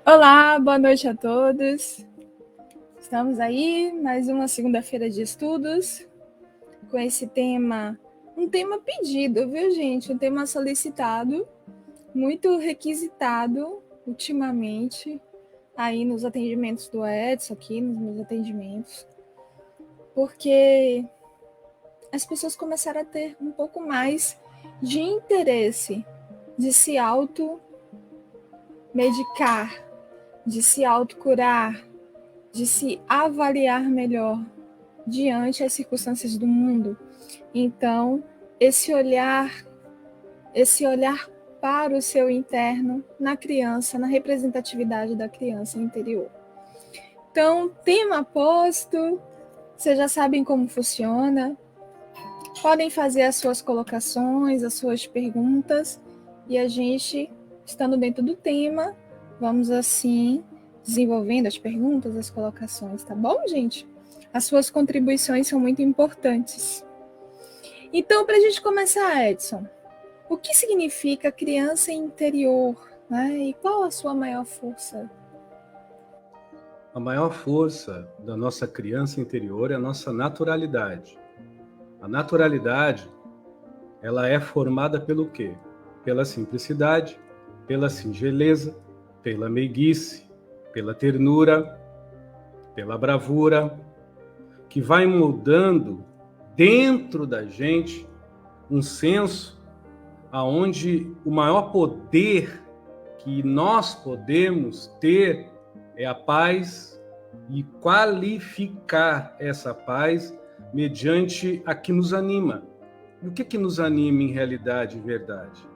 Olá, boa noite a todos. Estamos aí, mais uma segunda-feira de estudos, com esse tema, um tema pedido, viu, gente? Um tema solicitado, muito requisitado ultimamente, aí nos atendimentos do Edson, aqui nos meus atendimentos, porque as pessoas começaram a ter um pouco mais de interesse de se automedicar, de se autocurar, de se avaliar melhor diante das circunstâncias do mundo. Então, esse olhar para o seu interno na criança, na representatividade da criança interior. Então, tema posto, vocês já sabem como funciona. Podem fazer as suas colocações, as suas perguntas, e a gente, estando dentro do tema, vamos assim desenvolvendo as perguntas, as colocações, tá bom, gente? As suas contribuições são muito importantes. Então, para a gente começar, Edson, o que significa criança interior, né? E qual a sua maior força? A maior força da nossa criança interior é a nossa naturalidade. A naturalidade, ela é formada pelo quê? Pela simplicidade, pela singeleza, pela meiguice, pela ternura, pela bravura, que vai mudando dentro da gente um senso aonde o maior poder que nós podemos ter é a paz e qualificar essa paz mediante a que nos anima. E o que nos anima em realidade e verdade?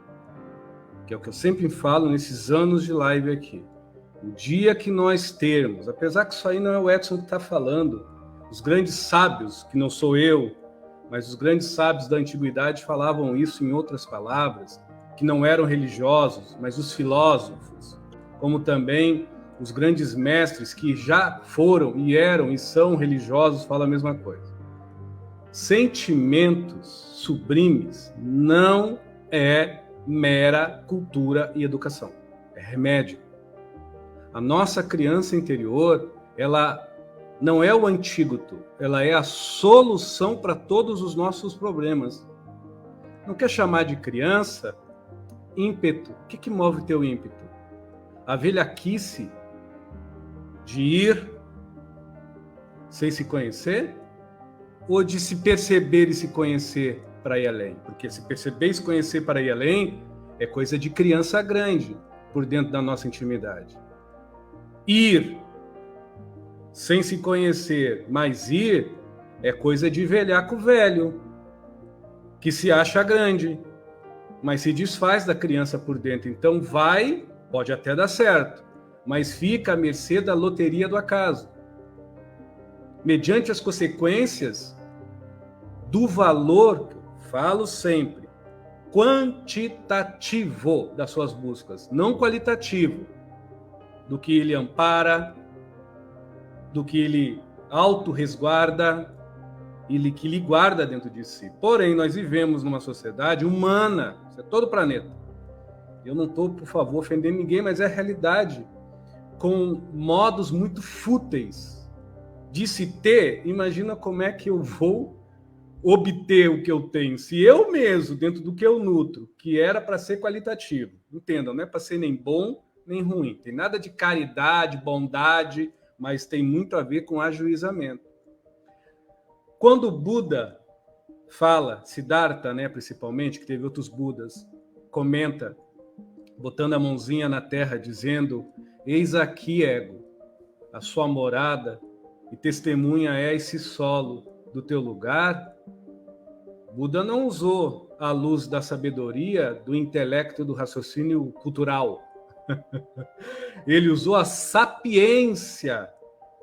Que é o que eu sempre falo nesses anos de live aqui. O dia que nós termos, apesar que isso aí não é o Edson que está falando, os grandes sábios, que não sou eu, mas os grandes sábios da antiguidade falavam isso em outras palavras, que não eram religiosos, mas os filósofos, como também os grandes mestres que já foram e eram e são religiosos, falam a mesma coisa. Sentimentos sublimes não é mera cultura e educação, é remédio. A nossa criança interior, ela não é o antídoto, ela é a solução para todos os nossos problemas. Não quer chamar de criança ímpeto? O que move teu ímpeto? A velhaquice de ir sem se conhecer? Ou de se perceber e se conhecer para ir além? Porque se perceber e se conhecer para ir além é coisa de criança grande por dentro da nossa intimidade. Ir sem se conhecer, mas ir é coisa de velhaco velho, que se acha grande, mas se desfaz da criança por dentro. Então vai, pode até dar certo, mas fica à mercê da loteria do acaso. Mediante as consequências do valor, que eu falo sempre, quantitativo das suas buscas, não qualitativo, do que ele ampara, do que ele auto-resguarda, ele que lhe guarda dentro de si. Porém, nós vivemos numa sociedade humana, isso é todo o planeta. Eu não estou, por favor, ofendendo ninguém, mas é a realidade, com modos muito fúteis de se ter. Imagina como é que eu vou obter o que eu tenho, se eu mesmo, dentro do que eu nutro, que era para ser qualitativo, entendam, não é para ser nem bom nem ruim, tem nada de caridade, bondade, mas tem muito a ver com ajuizamento. Quando o Buda fala, Siddhartha, né, principalmente, que teve outros Budas, comenta, botando a mãozinha na terra, dizendo: eis aqui, ego, a sua morada, e testemunha é esse solo, do teu lugar, Buda não usou a luz da sabedoria, do intelecto e do raciocínio cultural. Ele usou a sapiência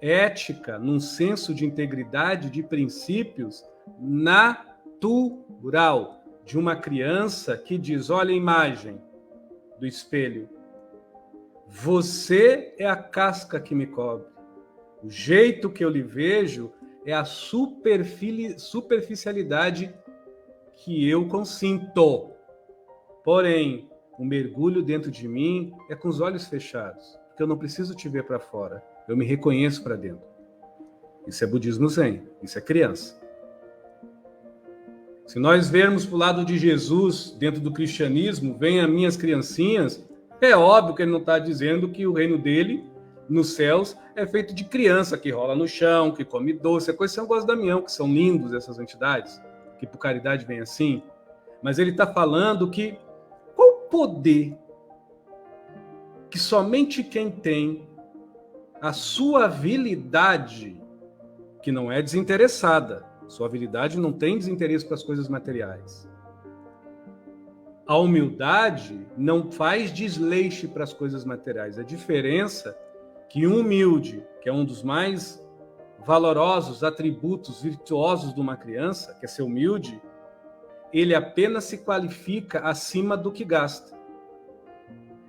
ética, num senso de integridade, de princípios natural, de uma criança que diz, olha a imagem do espelho, você é a casca que me cobre, o jeito que eu lhe vejo é a superficialidade que eu consinto. Porém, o mergulho dentro de mim é com os olhos fechados, porque eu não preciso te ver para fora, eu me reconheço para dentro. Isso é budismo zen, isso é criança. Se nós vermos para o lado de Jesus, dentro do cristianismo, vem as minhas criancinhas, é óbvio que ele não está dizendo que o reino dele, nos céus, é feito de criança que rola no chão, que come doce, é coisa de São Góes Damião, que são lindos essas entidades, que por caridade vem assim. Mas ele está falando que qual o poder que somente quem tem a sua habilidade, que não é desinteressada, sua habilidade não tem desinteresse para as coisas materiais. A humildade não faz desleixo para as coisas materiais. A diferença que um humilde, que é um dos mais valorosos atributos virtuosos de uma criança, que é ser humilde, ele apenas se qualifica acima do que gasta.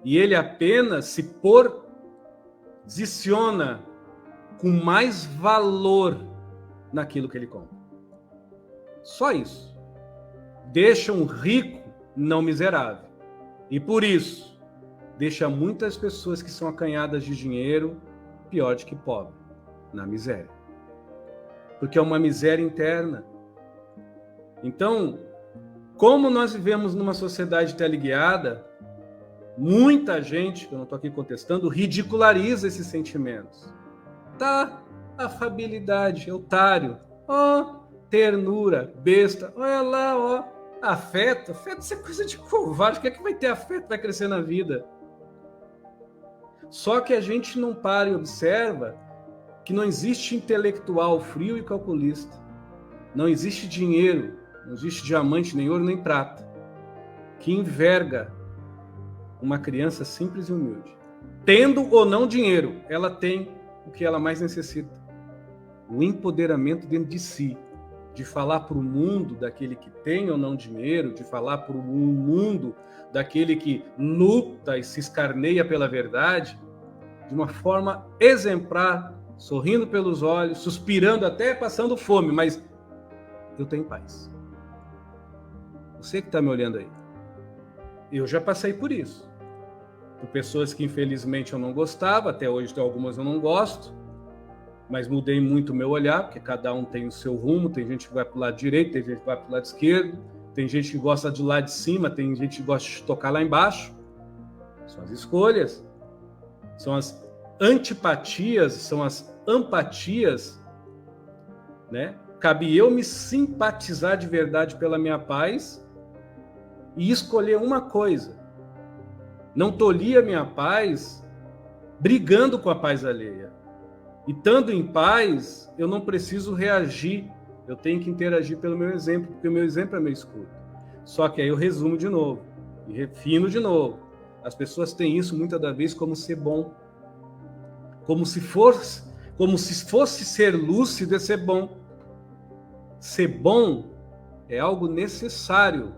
E ele apenas se posiciona com mais valor naquilo que ele compra. Só isso. Deixa um rico não miserável. E por isso, deixa muitas pessoas que são acanhadas de dinheiro pior do que pobre, na miséria. Porque é uma miséria interna. Então, como nós vivemos numa sociedade teleguiada, muita gente, que eu não estou aqui contestando, ridiculariza esses sentimentos. Tá, afabilidade, otário, ternura, besta, olha lá, afeto isso é coisa de covarde, o que é que vai ter afeto, vai crescer na vida? Só que a gente não para e observa que não existe intelectual frio e calculista, não existe dinheiro, não existe diamante, nem ouro, nem prata, que enverga uma criança simples e humilde. Tendo ou não dinheiro, ela tem o que ela mais necessita, o empoderamento dentro de si, de falar para o mundo daquele que tem ou não dinheiro, de falar para o mundo daquele que luta e se escarneia pela verdade, de uma forma exemplar, sorrindo pelos olhos, suspirando, até passando fome, mas eu tenho paz. Você que está me olhando aí, eu já passei por isso. Por pessoas que infelizmente eu não gostava, até hoje tem algumas eu não gosto, mas mudei muito o meu olhar, porque cada um tem o seu rumo, tem gente que vai para o lado direito, tem gente que vai para o lado esquerdo, tem gente que gosta de lá de cima, tem gente que gosta de tocar lá embaixo. São as escolhas, são as antipatias, são as empatias, né? Cabe eu me simpatizar de verdade pela minha paz e escolher uma coisa. Não tolir a minha paz brigando com a paz alheia. E estando em paz, eu não preciso reagir, eu tenho que interagir pelo meu exemplo, porque o meu exemplo é meu escudo. Só que aí eu resumo de novo, e refino de novo. As pessoas têm isso muitas das vezes como ser bom. Como se fosse ser lúcido é ser bom. Ser bom é algo necessário.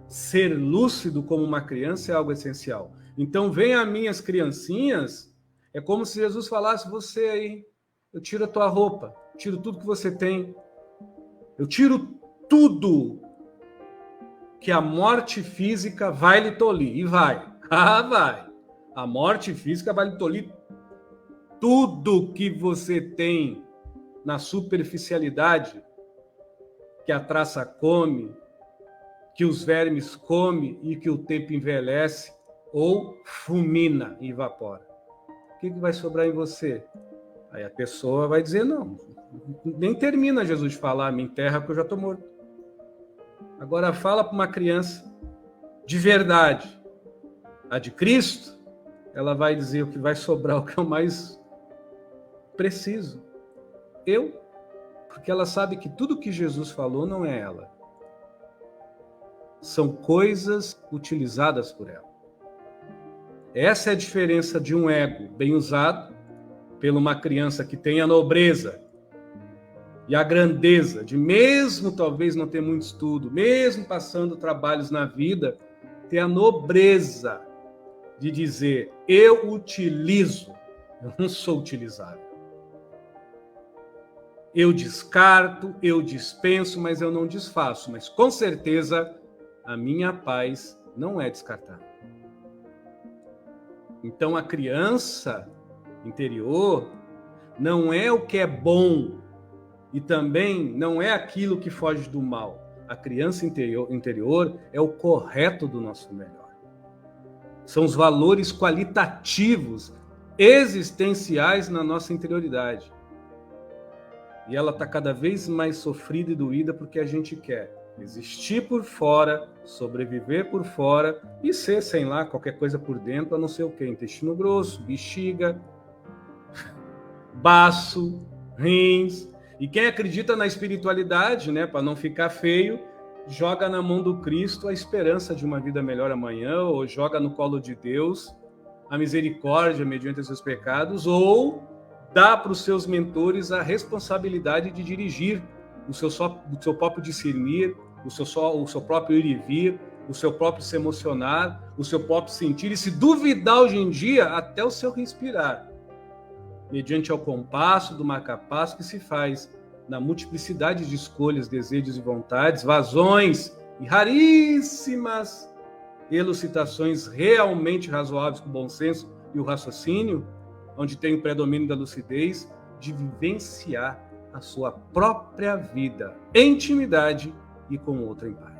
Ser lúcido como uma criança é algo essencial. Então, vem as minhas criancinhas, é como se Jesus falasse, você aí, eu tiro a tua roupa, tiro tudo que você tem, eu tiro tudo que a morte física vai lhe tolir, e vai, vai. A morte física vai lhe tolir tudo que você tem na superficialidade, que a traça come, que os vermes comem e que o tempo envelhece ou fulmina e evapora. O que vai sobrar em você? Aí a pessoa vai dizer, não, nem termina Jesus de falar, me enterra porque eu já estou morto. Agora fala para uma criança de verdade, a de Cristo, ela vai dizer o que vai sobrar, o que eu mais preciso. Eu, Porque ela sabe que tudo que Jesus falou não é ela. São coisas utilizadas por ela. Essa é a diferença de um ego bem usado por uma criança que tem a nobreza e a grandeza de, mesmo talvez não ter muito estudo, mesmo passando trabalhos na vida, ter a nobreza de dizer: eu utilizo, eu não sou utilizável. Eu descarto, eu dispenso, mas eu não desfaço. Mas com certeza a minha paz não é descartável. Então a criança interior não é o que é bom e também não é aquilo que foge do mal. A criança interior é o correto do nosso melhor. São os valores qualitativos, existenciais na nossa interioridade. E ela está cada vez mais sofrida e doída porque a gente quer existir por fora, sobreviver por fora e ser, sei lá, qualquer coisa por dentro, a não ser o quê? Intestino grosso, bexiga, baço, rins. E quem acredita na espiritualidade, né, para não ficar feio, joga na mão do Cristo a esperança de uma vida melhor amanhã, ou joga no colo de Deus a misericórdia mediante os seus pecados, ou dá para os seus mentores a responsabilidade de dirigir o seu próprio discernir, o seu próprio ir e vir, o seu próprio se emocionar, o seu próprio sentir, e se duvidar hoje em dia, até o seu respirar, mediante ao compasso do marcapasso que se faz na multiplicidade de escolhas, desejos e vontades, vazões e raríssimas elucidações realmente razoáveis com o bom senso e o raciocínio, onde tem o predomínio da lucidez, de vivenciar a sua própria vida em intimidade e com outra em paz.